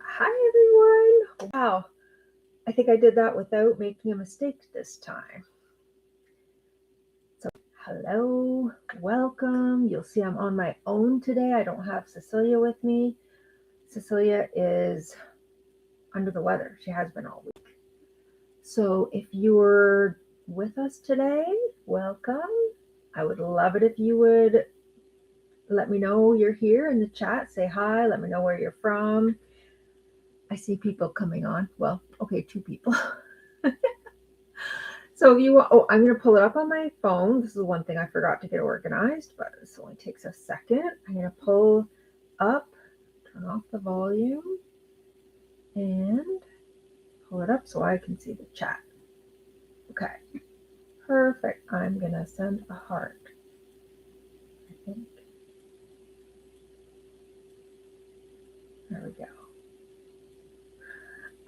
Hi, everyone. Wow, I think I did that without making a mistake this time. So, hello, welcome. You'll see I'm on my own today. I don't have Cecilia with me. Cecilia is under the weather. She has been all week. So, if you're with us today, welcome. I would love it if you would let me know you're here in the chat. Say hi, let me know where you're from. I see people coming on. Well, okay, two people. So if you want, oh, I'm going to pull it up on my phone. This is one thing I forgot to get organized, but this only takes a second. I'm going to pull up, turn off the volume, and pull it up so I can see the chat. Okay, perfect. I'm going to send a heart, I think. There we go.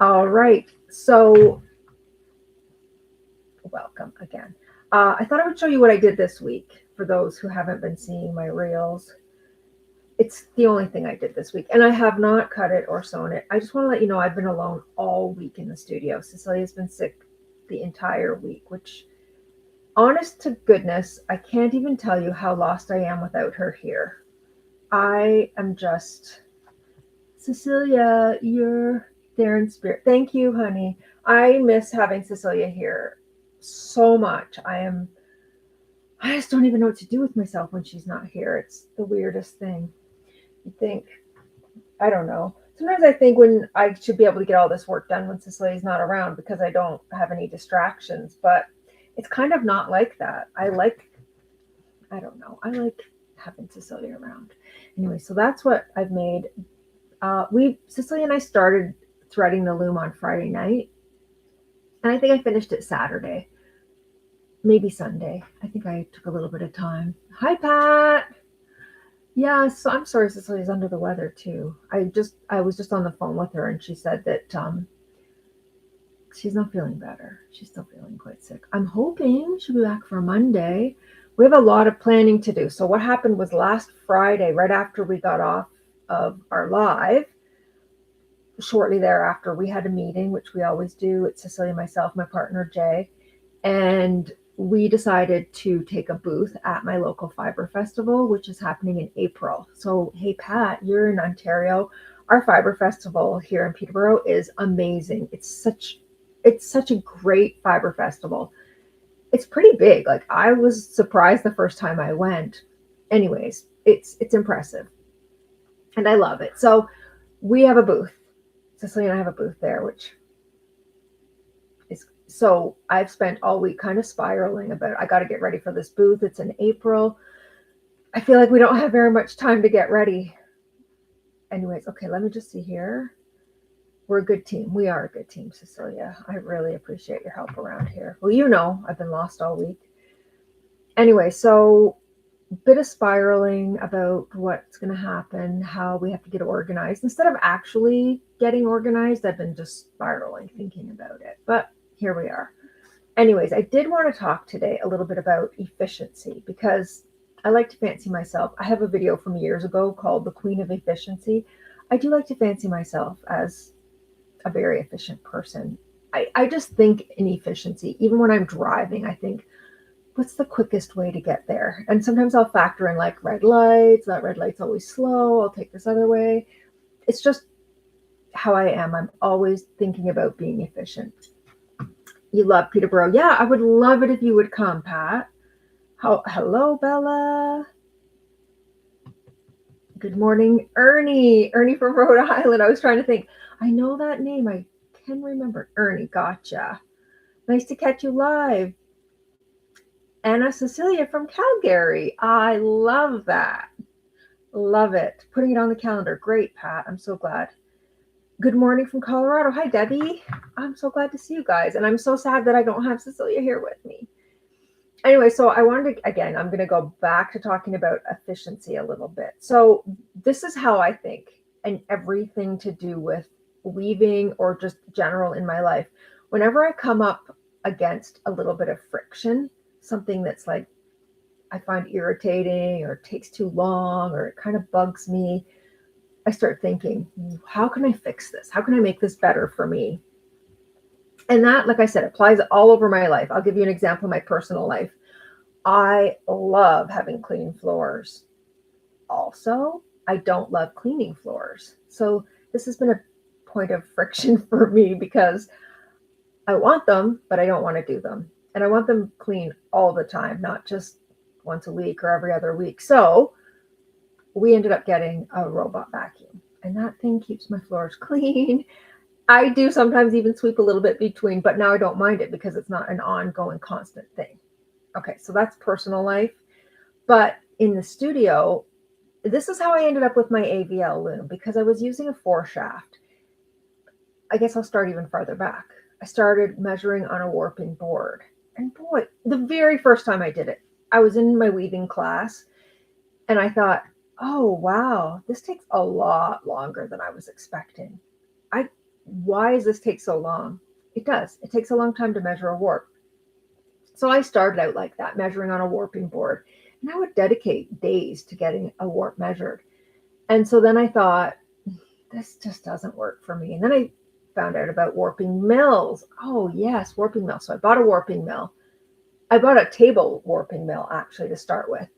All right, so welcome again. I thought I would show you what I did this week for those who haven't been seeing my reels. It's the only thing I did this week, and I have not cut it or sewn it. I just want to let you know I've been alone all week in the studio. Cecilia's been sick the entire week, which, honest to goodness, I can't even tell you how lost I am without her here. I am just, Cecilia, you're there in spirit. Thank you, honey. I miss having Cecilia here so much. I just don't even know what to do with myself when she's not here. It's the weirdest thing. You think, I don't know. Sometimes I think when I should be able to get all this work done when Cecilia's not around because I don't have any distractions, but it's kind of not like that. I like having Cecilia around. Anyway, so that's what I've made. Cecilia and I started threading the loom on Friday night, and I think I finished it Saturday, maybe Sunday. I think I took a little bit of time. Hi, Pat. Yeah, so I'm sorry Cecilia's under the weather too. I was just on the phone with her and she said that she's not feeling better. She's still feeling quite sick. I'm hoping she'll be back for Monday. We have a lot of planning to do. So what happened was last Friday, right after we got off of our live, shortly thereafter, we had a meeting, which we always do. It's Cecilia, myself, my partner Jay, and we decided to take a booth at my local fiber festival, which is happening in April. So, hey, Pat, you're in Ontario. Our fiber festival here in Peterborough is amazing. It's such a great fiber festival. It's pretty big. Like, I was surprised the first time I went. Anyways, it's impressive, and I love it. So we have a booth. Cecilia and I have a booth there, which is, so I've spent all week kind of spiraling about, I got to get ready for this booth. It's in April. I feel like we don't have very much time to get ready. Anyways, okay, let me just see here. We're a good team. We are a good team, Cecilia. I really appreciate your help around here. Well, you know, I've been lost all week. Anyway, so bit of spiraling about what's going to happen, how we have to get organized. Instead of actually getting organized, I've been just spiraling, thinking about it. But here we are. Anyways, I did want to talk today a little bit about efficiency because I like to fancy myself. I have a video from years ago called The Queen of Efficiency. I do like to fancy myself as a very efficient person. I just think in efficiency, even when I'm driving, I think, what's the quickest way to get there? And sometimes I'll factor in like red lights. That red light's always slow. I'll take this other way. It's just how I am. I'm always thinking about being efficient. You love Peterborough. Yeah, I would love it if you would come, Pat. Hello, Bella. Good morning, Ernie. Ernie from Rhode Island. I was trying to think. I know that name. I can remember. Ernie, gotcha. Nice to catch you live. Anna Cecilia from Calgary. I love that. Love it. Putting it on the calendar. Great, Pat. I'm so glad. Good morning from Colorado. Hi, Debbie. I'm so glad to see you guys. And I'm so sad that I don't have Cecilia here with me. Anyway, so I wanted to, again, I'm going to go back to talking about efficiency a little bit. So this is how I think, and everything to do with weaving or just general in my life. Whenever I come up against a little bit of friction, something that's like I find irritating or takes too long or it kind of bugs me, I start thinking, how can I fix this? How can I make this better for me? And that, like I said, applies all over my life. I'll give you an example of my personal life. I love having clean floors. Also, I don't love cleaning floors. So this has been a point of friction for me because I want them, but I don't want to do them. And I want them clean all the time, not just once a week or every other week. So we ended up getting a robot vacuum, and that thing keeps my floors clean. I do sometimes even sweep a little bit between, but now I don't mind it because it's not an ongoing, constant thing. Okay, so that's personal life. But in the studio, this is how I ended up with my AVL loom because I was using a 4-shaft. I guess I'll start even farther back. I started measuring on a warping board. And boy, the very first time I did it, I was in my weaving class and I thought, oh, wow, this takes a lot longer than I was expecting. Why does this take so long? It does. It takes a long time to measure a warp. So I started out like that, measuring on a warping board. And I would dedicate days to getting a warp measured. And so then I thought, this just doesn't work for me. And then I found out about warping mills. Oh, yes, warping mill. So I bought a warping mill. I bought a table warping mill, actually, to start with.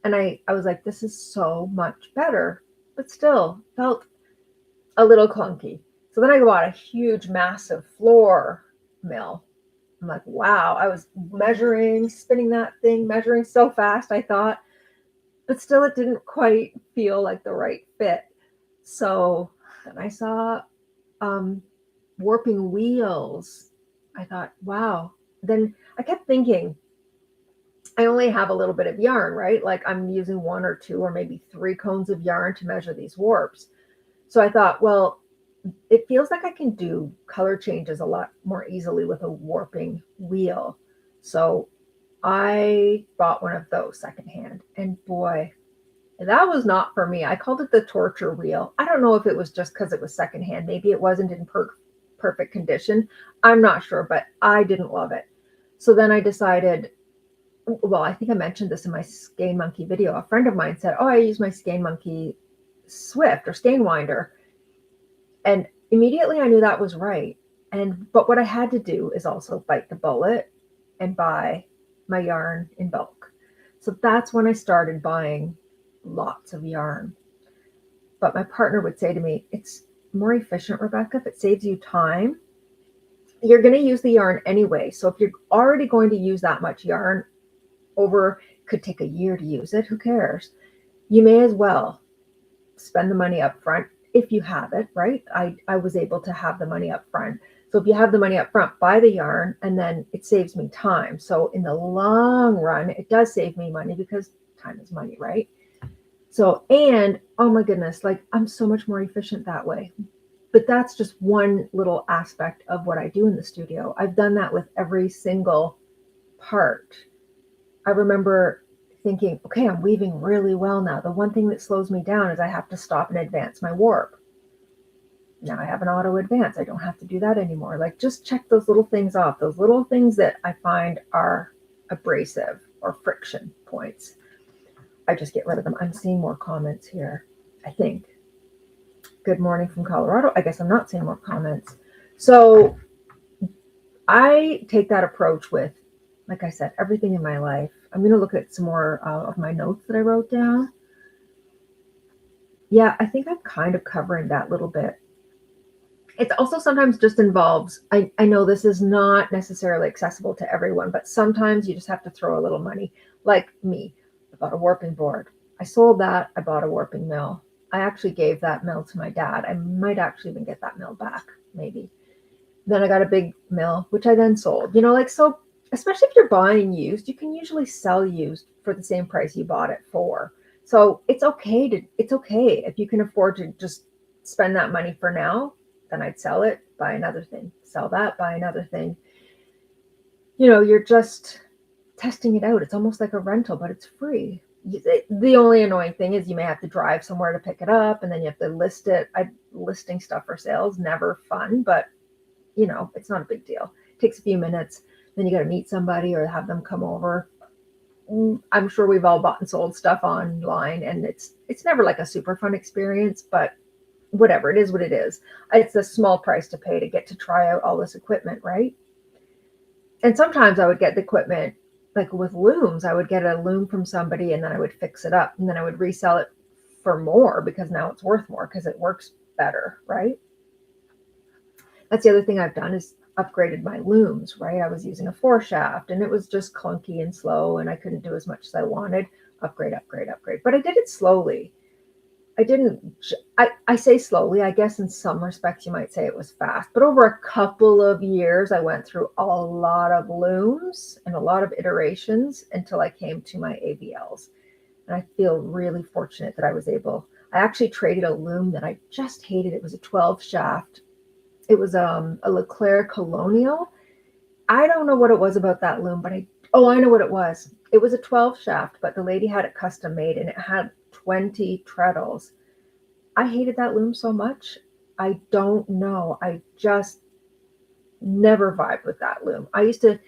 And I was like, this is so much better, but still felt a little clunky. So then I bought a huge, massive floor mill. I'm like, wow, I was measuring, spinning that thing, measuring so fast, I thought, but still it didn't quite feel like the right fit. So then I saw warping wheels. I thought, wow. Then I kept thinking, I only have a little bit of yarn, right? Like I'm using 1 or 2 or maybe 3 cones of yarn to measure these warps. So I thought, well, it feels like I can do color changes a lot more easily with a warping wheel. So I bought one of those secondhand, and boy, that was not for me. I called it the torture wheel. I don't know if it was just because it was secondhand. Maybe it wasn't in perfect condition. I'm not sure, but I didn't love it. So then I decided, well, I think I mentioned this in my Skein Monkey video. A friend of mine said, oh, I use my Skein Monkey Swift or Skein Winder. And immediately I knew that was right. But what I had to do is also bite the bullet and buy my yarn in bulk. So that's when I started buying lots of yarn. But my partner would say to me, it's more efficient, Rebecca, if it saves you time. You're going to use the yarn anyway. So if you're already going to use that much yarn could take a year to use it, who cares? You may as well spend the money up front if you have it, right? I was able to have the money up front. So if you have the money up front, buy the yarn, and then it saves me time. So in the long run, it does save me money because time is money, right? So, and oh my goodness, like I'm so much more efficient that way. But that's just one little aspect of what I do in the studio. I've done that with every single part. I remember thinking, okay, I'm weaving really well now. The one thing that slows me down is I have to stop and advance my warp. Now I have an auto advance. I don't have to do that anymore. Like just check those little things off, those little things that I find are abrasive or friction points. I just get rid of them. I'm seeing more comments here, I think. Good morning from Colorado. I guess I'm not seeing more comments. So I take that approach with, like I said, everything in my life. I'm going to look at some more of my notes that I wrote down. Yeah, I think I'm kind of covering that little bit. It also sometimes just involves, I know this is not necessarily accessible to everyone, but sometimes you just have to throw a little money. Like me, I bought a warping board. I sold that. I bought a warping mill. I actually gave that mill to my dad. I might actually even get that mill back, maybe. Then I got a big mill, which I then sold. So especially if you're buying used, you can usually sell used for the same price you bought it for. So it's okay if you can afford to just spend that money for now, then I'd sell it, buy another thing, sell that, buy another thing. You're just testing it out. It's almost like a rental, but it's free. The only annoying thing is you may have to drive somewhere to pick it up, and then you have to list it. Listing stuff for sale is never fun, but it's not a big deal. It takes a few minutes. Then you got to meet somebody or have them come over. I'm sure we've all bought and sold stuff online, and it's never like a super fun experience, but whatever, it is what it is. It's a small price to pay to get to try out all this equipment, right? And sometimes I would get the equipment, like with looms, I would get a loom from somebody and then I would fix it up and then I would resell it for more because now it's worth more because it works better, right? That's the other thing I've done is upgraded my looms, right? I was using a 4 shaft and it was just clunky and slow and I couldn't do as much as I wanted. Upgrade, upgrade, upgrade. But I did it slowly. I didn't, I say slowly, I guess in some respects you might say it was fast, but over a couple of years, I went through a lot of looms and a lot of iterations until I came to my AVLs. And I feel really fortunate that I actually traded a loom that I just hated. It was a 12 shaft. It was a Leclerc Colonial. I don't know what it was about that loom, but I know what it was. It was a 12 shaft, but the lady had it custom made and it had 20 treadles. I hated that loom so much. I don't know. I just never vibed with that loom. I used to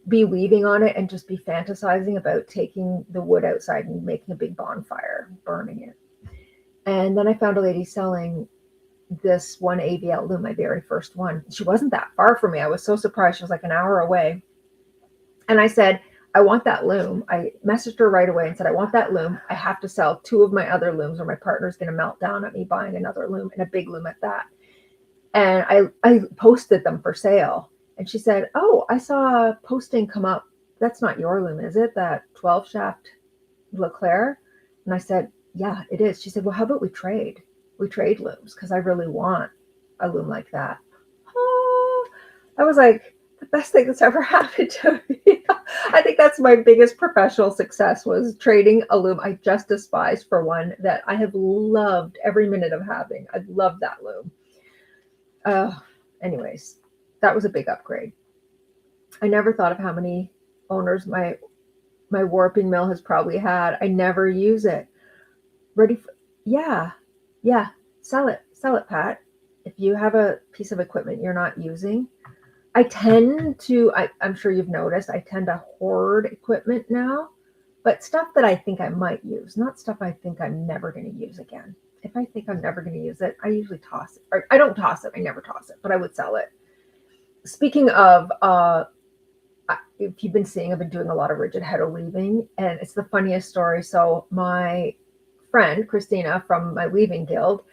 be weaving on it and just be fantasizing about taking the wood outside and making a big bonfire, burning it. And then I found a lady selling this one AVL loom, my very first one. She wasn't that far from me. I was so surprised. She was like an hour away. And I said, I want that loom. I messaged her right away and said, I want that loom. I have to sell 2 of my other looms or my partner's going to melt down at me buying another loom, and a big loom at that. And I posted them for sale. And she said, oh, I saw a posting come up. That's not your loom, is it? That 12 shaft Leclerc? And I said, yeah, it is. She said, well, how about we trade? We trade looms because I really want a loom like that. Oh, I was like, the best thing that's ever happened to me. I think that's my biggest professional success, was trading a loom I just despised for one that I have loved every minute of having. I love that loom. Anyways, that was a big upgrade. I never thought of how many owners my warping mill has probably had. I never use it. Yeah, sell it, Pat. If you have a piece of equipment you're not using, I'm sure you've noticed, I tend to hoard equipment now, but stuff that I think I might use, not stuff I think I'm never going to use again. If I think I'm never going to use it, I usually toss it. Or I don't toss it. I never toss it, but I would sell it. Speaking of, if you've been seeing, I've been doing a lot of rigid heddle weaving, and it's the funniest story. So my friend, Christina, from my weaving guild,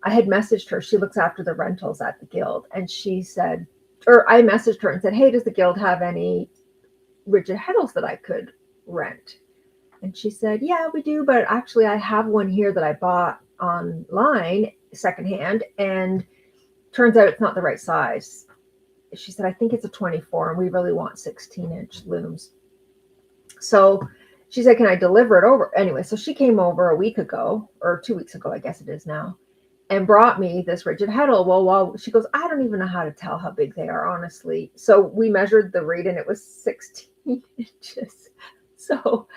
I had messaged her. She looks after the rentals at the guild. And she said, or I messaged her and said, hey, does the guild have any rigid heddles that I could rent? And she said, yeah, we do. But actually, I have one here that I bought online secondhand. And turns out it's not the right size. She said, I think it's a 24 and we really want 16-inch looms. So she said, can I deliver it over? Anyway, so she came over a week ago, or 2 weeks ago, I guess it is now, and brought me this rigid heddle. Well, she goes, I don't even know how to tell how big they are, honestly. So we measured the reed and it was 16 inches. So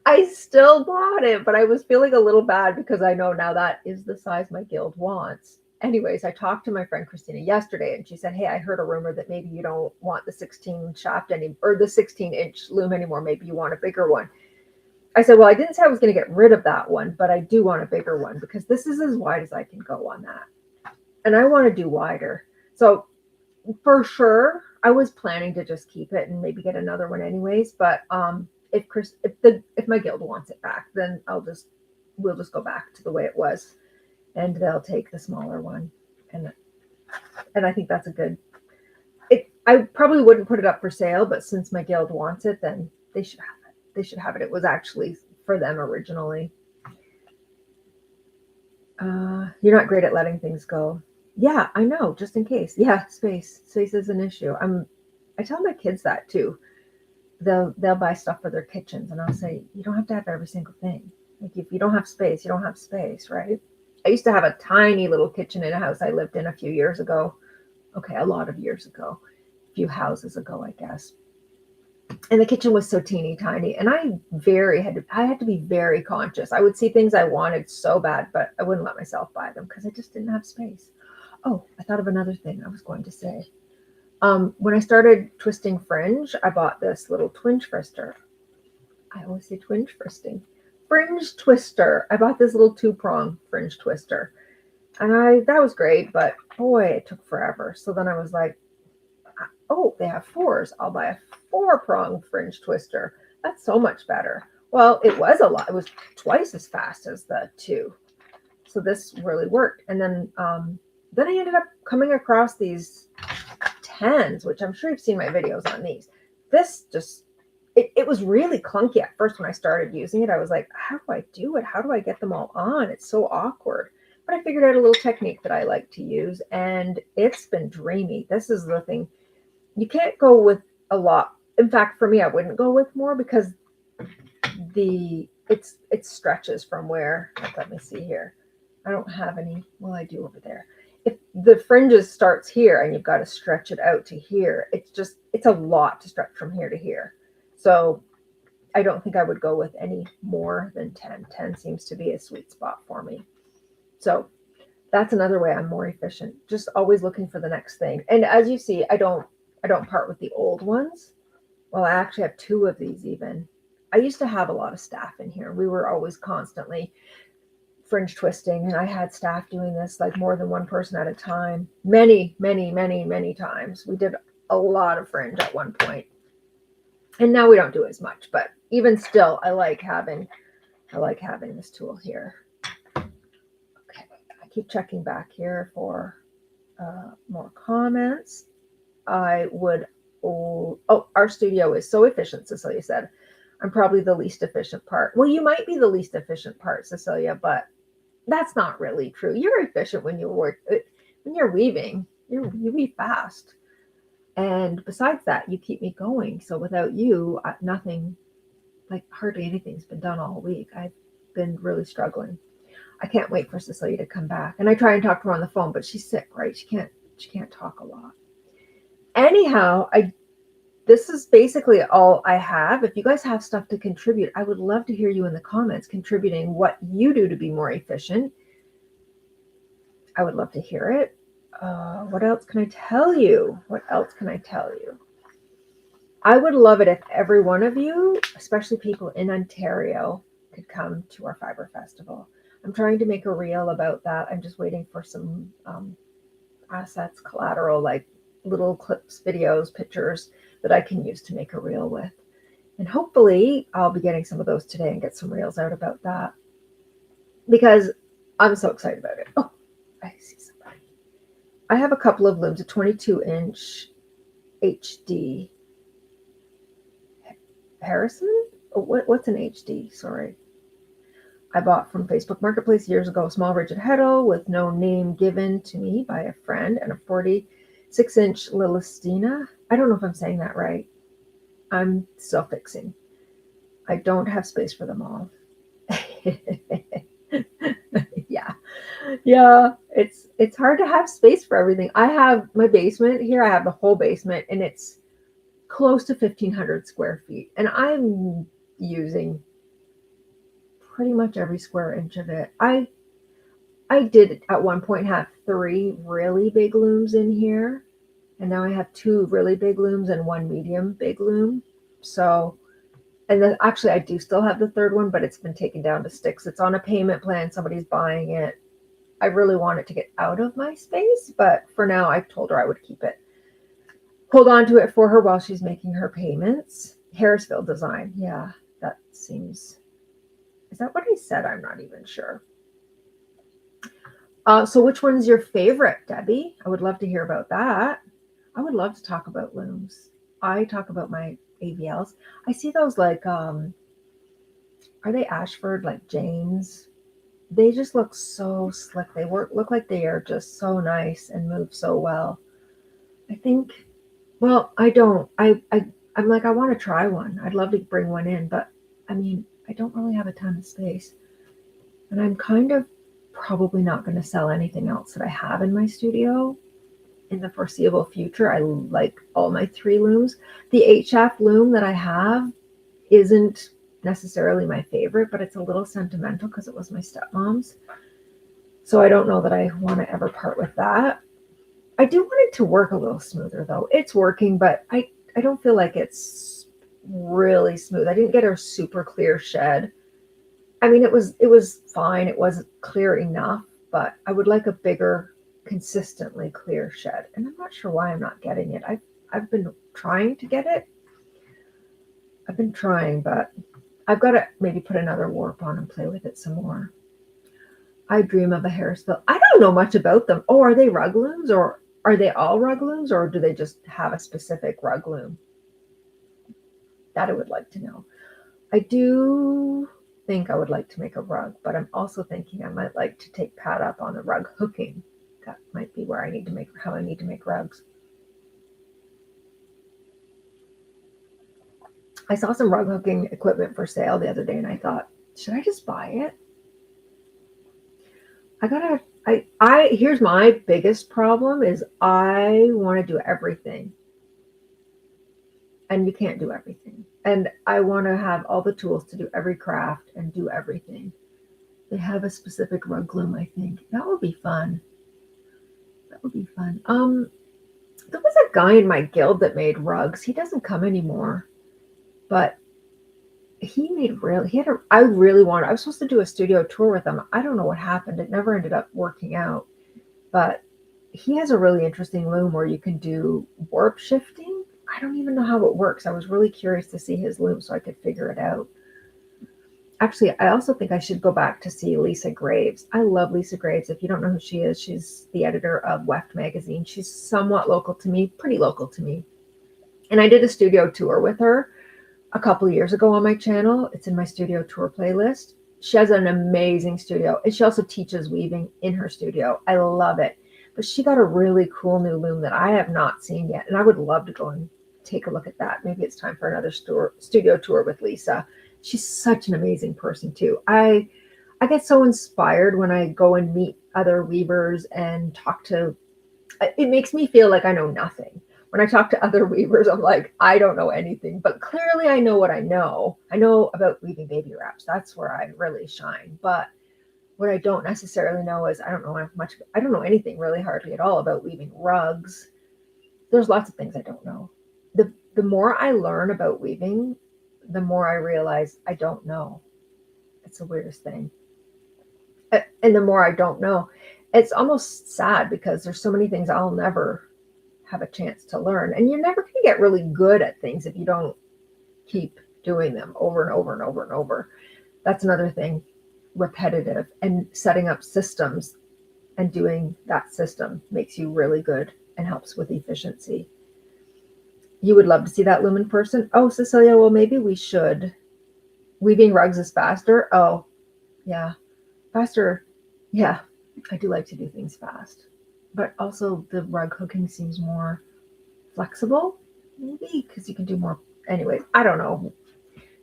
I still bought it, but I was feeling a little bad because I know now that is the size my guild wants. Anyways, I talked to my friend Christina yesterday and she said, hey, I heard a rumor that maybe you don't want the 16 shaft or the 16-inch loom anymore. Maybe you want a bigger one. I said, well, I didn't say I was going to get rid of that one, but I do want a bigger one because this is as wide as I can go on that. And I want to do wider. So for sure, I was planning to just keep it and maybe get another one anyways. But if my guild wants it back, then we'll just go back to the way it was, and they'll take the smaller one. And I think that's a good. I probably wouldn't put it up for sale, but since my guild wants it, then they should have it. They should have it. It was actually for them originally. You're not great at letting things go. Yeah, I know. Just in case. Yeah, space is an issue. I tell my kids that too. They'll buy stuff for their kitchens, and I'll say, you don't have to have every single thing. Like if you don't have space, you don't have space, right? I used to have a tiny little kitchen in a house I lived in a few years ago. Okay, a lot of years ago, a few houses ago, I guess. And the kitchen was so teeny tiny, and I had to be very conscious. I would see things I wanted so bad, but I wouldn't let myself buy them because I just didn't have space. Oh, I thought of another thing I was going to say. When I started twisting fringe, I bought this little twinge twister. I always say twinge twisting. Fringe twister. I bought this little 2-prong fringe twister. And that was great, but boy, it took forever. So then I was like, oh, they have fours. I'll buy a 4-prong fringe twister. That's so much better. Well, it was a lot. It was twice as fast as the 2. So this really worked. And then I ended up coming across these 10s, which I'm sure you've seen my videos on these. This just, it was really clunky at first when I started using it. I was like, how do I do it? How do I get them all on? It's so awkward. But I figured out a little technique that I like to use, and it's been dreamy. This is the thing. You can't go with a lot. In fact, for me, I wouldn't go with more because it stretches from where, let me see here. I don't have any. Well, I do over there. If the fringes starts here and you've got to stretch it out to here, it's a lot to stretch from here to here. So I don't think I would go with any more than 10. 10 seems to be a sweet spot for me. So that's another way I'm more efficient. Just always looking for the next thing. And as you see, I don't part with the old ones. Well, I actually have 2 of these even. I used to have a lot of staff in here. We were always constantly fringe twisting, and I had staff doing this, like more than one person at a time. Many, many, many, many times. We did a lot of fringe at one point. And now we don't do as much, but even still, I like having this tool here. Okay, I keep checking back here for more comments. Our studio is so efficient, Cecilia said. I'm probably the least efficient part. Well, you might be the least efficient part, Cecilia, but that's not really true. You're efficient when you're weaving. You weave fast. And besides that, you keep me going. So without you, nothing, like hardly anything's been done all week. I've been really struggling. I can't wait for Cecilia to come back. And I try and talk to her on the phone, but she's sick, right? She can't talk a lot. Anyhow, this is basically all I have. If you guys have stuff to contribute, I would love to hear you in the comments contributing what you do to be more efficient. I would love to hear it. What else can I tell you? I would love it if every one of you, especially people in Ontario, could come to our Fiber Festival. I'm trying to make a reel about that. I'm just waiting for some assets, collateral, like little clips, videos, pictures that I can use to make a reel with. And hopefully I'll be getting some of those today and get some reels out about that, because I'm so excited about it. Oh, I see somebody. I have a couple of looms, a 22-inch HD. Harrison? Oh, what's an HD? Sorry. I bought from Facebook Marketplace years ago, a small rigid heddle with no name given to me by a friend, and a 46-inch Lilistina. I don't know if I'm saying that right. I'm still fixing. I don't have space for them all. Yeah. It's hard to have space for everything. I have my basement here. I have the whole basement, and it's close to 1,500 square feet, and I'm using pretty much every square inch of it. I did at one point have 3 really big looms in here, and now I have 2 really big looms and 1 medium big loom. So, and then actually I do still have the 3rd one, but it's been taken down to sticks. It's on a payment plan. Somebody's buying it. I really want it to get out of my space, but for now I told her I would keep it. Hold on to it for her while she's making her payments. Harrisville design. Yeah, that seems... Is that what I said? I'm not even sure. So which one's your favorite, Debbie? I would love to hear about that. I would love to talk about looms. I talk about my AVLs. I see those like, are they Ashford, like James? They just look so slick. They look like they are just so nice and move so well. I think, well, I don't. I'm like, I want to try one. I'd love to bring one in, but I mean, I don't really have a ton of space. And I'm kind of probably not going to sell anything else that I have in my studio in the foreseeable future. I like all my 3 looms. The HF loom that I have isn't necessarily my favorite, but it's a little sentimental because it was my stepmom's. So I don't know that I want to ever part with that. I do want it to work a little smoother though. It's working, but I don't feel like it's really smooth. I didn't get a super clear shed. I mean, it was fine. It wasn't clear enough, but I would like a bigger, consistently clear shed. And I'm not sure why I'm not getting it. I've been trying to get it. I've been trying, but I've got to maybe put another warp on and play with it some more. I dream of a hair spill. I don't know much about them. Oh, are they rug looms, or are they all rug looms, or do they just have a specific rug loom? That I would like to know. I do think I would like to make a rug, but I'm also thinking I might like to take Pat up on the rug hooking. That might be where I need to make, how I need to make rugs. I saw some rug hooking equipment for sale the other day and I thought, should I just buy it? Here's my biggest problem is I want to do everything. And you can't do everything. And I want to have all the tools to do every craft and do everything. They have a specific rug loom, I think. That would be fun. That would be fun. There was a guy in my guild that made rugs. He doesn't come anymore. But I was supposed to do a studio tour with him. I don't know what happened. It never ended up working out. But he has a really interesting loom where you can do warp shifting. I don't even know how it works. I was really curious to see his loom so I could figure it out. Actually, I also think I should go back to see Lisa Graves. I love Lisa Graves. If you don't know who she is, she's the editor of Weft magazine. She's somewhat local to me, pretty local to me. And I did a studio tour with her a couple of years ago on my channel. It's in my studio tour playlist. She has an amazing studio, and she also teaches weaving in her studio. I love it. But she got a really cool new loom that I have not seen yet, and I would love to go and take a look at that. Maybe it's time for another studio tour with Lisa. She's such an amazing person too. I get so inspired when I go and meet other weavers and talk to. It makes me feel like I know nothing. When I talk to other weavers, I'm like, I don't know anything, but clearly I know what I know. I know about weaving baby wraps. That's where I really shine. But what I don't necessarily know is I don't know anything really hardly at all about weaving rugs. There's lots of things I don't know. The more I learn about weaving, the more I realize I don't know. It's the weirdest thing. And the more I don't know, it's almost sad because there's so many things I'll never have a chance to learn. And you're never going to get really good at things if you don't keep doing them over and over and over and over. That's another thing, repetitive and setting up systems and doing that system makes you really good and helps with efficiency. You would love to see that loom in person. Oh, Cecilia, well, maybe we should. Weaving rugs is faster. Oh, yeah. Faster. Yeah, I do like to do things fast. But also the rug hooking seems more flexible, maybe, because you can do more. Anyways, I don't know.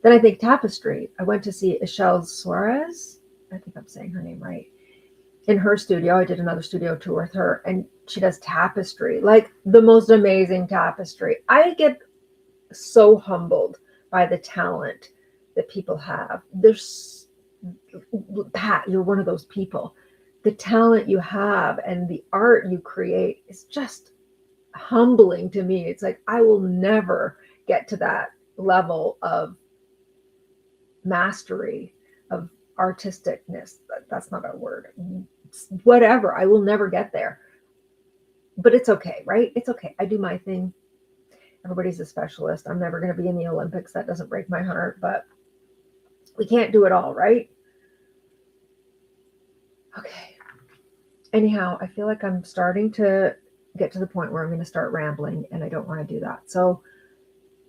Then I think tapestry. I went to see Ishelle Suarez. I think I'm saying her name right. In her studio, I did another studio tour with her, and she does tapestry, like the most amazing tapestry. I get so humbled by the talent that people have. Pat, you're one of those people. The talent you have and the art you create is just humbling to me. It's like I will never get to that level of mastery, of artisticness. That's not a word. Whatever. I will never get there. But it's okay, right? It's okay. I do my thing. Everybody's a specialist. I'm never going to be in the Olympics. That doesn't break my heart, but we can't do it all, right? Okay. Anyhow, I feel like I'm starting to get to the point where I'm going to start rambling, and I don't want to do that. So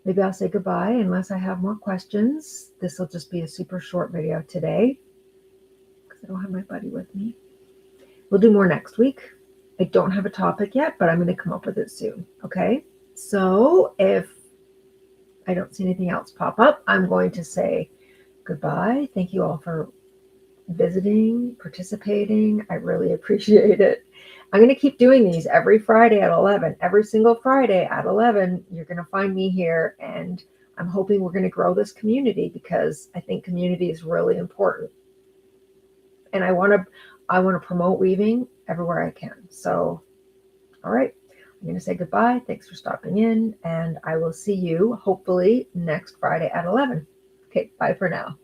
maybe I'll say goodbye unless I have more questions. This will just be a super short video today because I don't have my buddy with me. We'll do more next week. I don't have a topic yet, but I'm going to come up with it soon. Okay. So if I don't see anything else pop up, I'm going to say goodbye. Thank you all for visiting, participating. I really appreciate it. I'm going to keep doing these every Friday at 11. Every single Friday at 11, you're going to find me here. And I'm hoping we're going to grow this community because I think community is really important. And I want to promote weaving everywhere I can. So, all right. I'm going to say goodbye. Thanks for stopping in. And I will see you hopefully next Friday at 11. Okay. Bye for now.